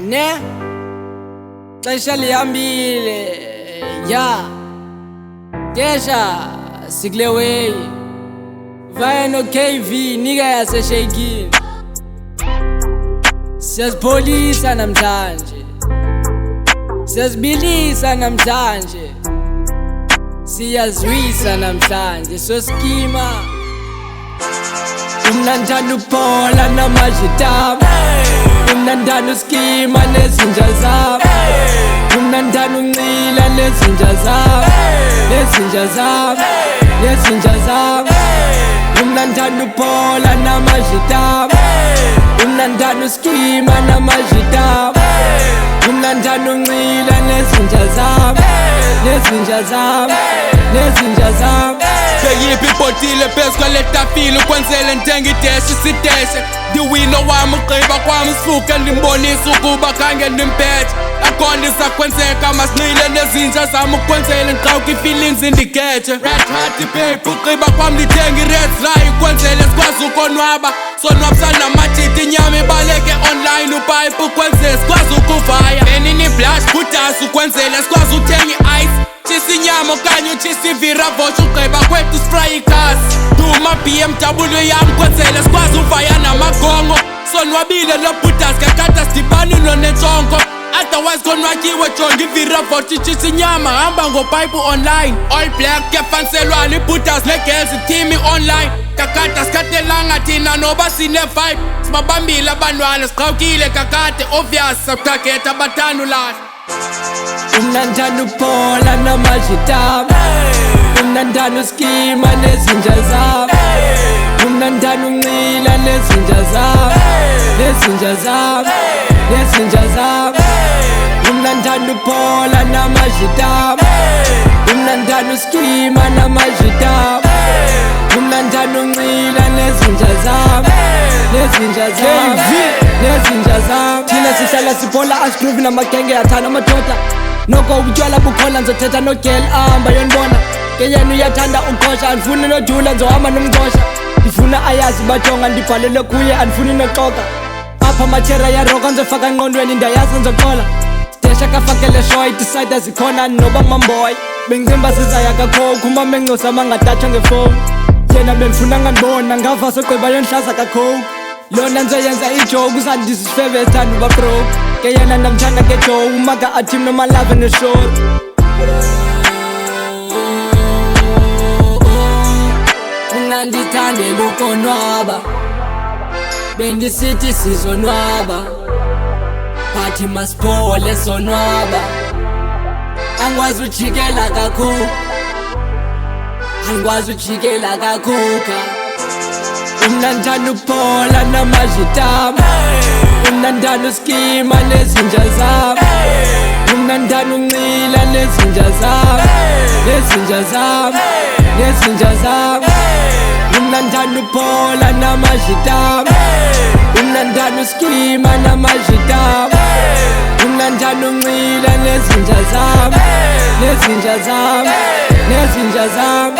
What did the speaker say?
ne xesha lihambile ya kesha sikule way vaya no KV nika yaseshekile siyazipholisa namhlanje siyazibilisa namhlanje siyazwisa namhlanje soskima umnandana uphola namajitama umnandana uskima nezinja zami umnandana uncila nezinja zami nezinja zami nezinja zami umnandana uphola namajitama umnandana uskima namajitama umnandana uncila nezinja zami nezinja zami nezinja zami Seyiphi ibhotile phezu kwaletafile ukwenzele ntenge ideshe sideshe ndiwino wami ugqiba kwami sisuke ndimbonise ukuba khange ndimphethe akhona isakwenzeka masinile nezinja zami ukwenzele ndiqawuke ii-feelings indikhethe Red Heart babe ugqiba kwami ndithenga i-red dry ukwenzele sikwazi ukonwaba sonwabisa namatiti inyama ibaleke online upipe ukwenzele sikwazi ukuvaya benini blush bhudas ukwenzele sikwazi uthenga i-ice Chisi inyama okanye uchisi iviravosh ugqiba kwethu sifry ikhasi Duma BMW yam kwenzele sikwazi uvaya namagongo Sonwabile no-bhudas kakata sidibanilo nentsonko Otherwise konwatyiwe jonga iviravosh ichisi inyama hamba ngopipe online All black kuyafanselwana i-bhudas ne-girls ithimi online Kakata sikatelanga thina noba sine-vibe Sibabambile abantwana siqhawukile kakade obvious sakuthageta abathanda ulahla umnandana uphola namajitama umnandana uskima nezinja zami umnandana uncila nezinja zami nezinja zami nezinja zami umnandana uphola namajitama umnandana uskima namajitama umnandana uncila nezinja zami nezinja zami nezinja zami thina sihlala siphola asigroove namagenge yathanda amadoda noko ubutywala bukhona nzothetha nogel ahamba yonibona ngeyenu uyathanda uqhosha andifuni nodula nzohamba nomngqosha ndifuna ayazi bajonga ndibhalele kuye andifuni noxoka apha matshera yaroka nzofaka engqondweni ndayazi nzoxola sidesha kafakele shoy decide zikhona noba mamboy bengicimba sizaya kakhokhu umamencosa mangadatshwa ngefowuni yena bendifuna ngandibona ngava sogqiba yonhlaza kakhokhu lona nzoyenza ijoke uzandisifebe esithanda uba broke ngeyena ndamthanda ngejoke umaga athim nomalave neshore mina ndithandela ukonwaba bendisithi sizonwaba phathi masiphole sonwaba angikwazi ujikela kakhulu angikwazi ujikela kakhukha umnandana uphola namajitama umnandana uskima nezinja zami umnandana uncila nezinja zami nezinja zami nezinja zami umnandana uphola namajitama umnandana uskima namajitama umnandana uncila nezinja zami nezinja zami nezinja zami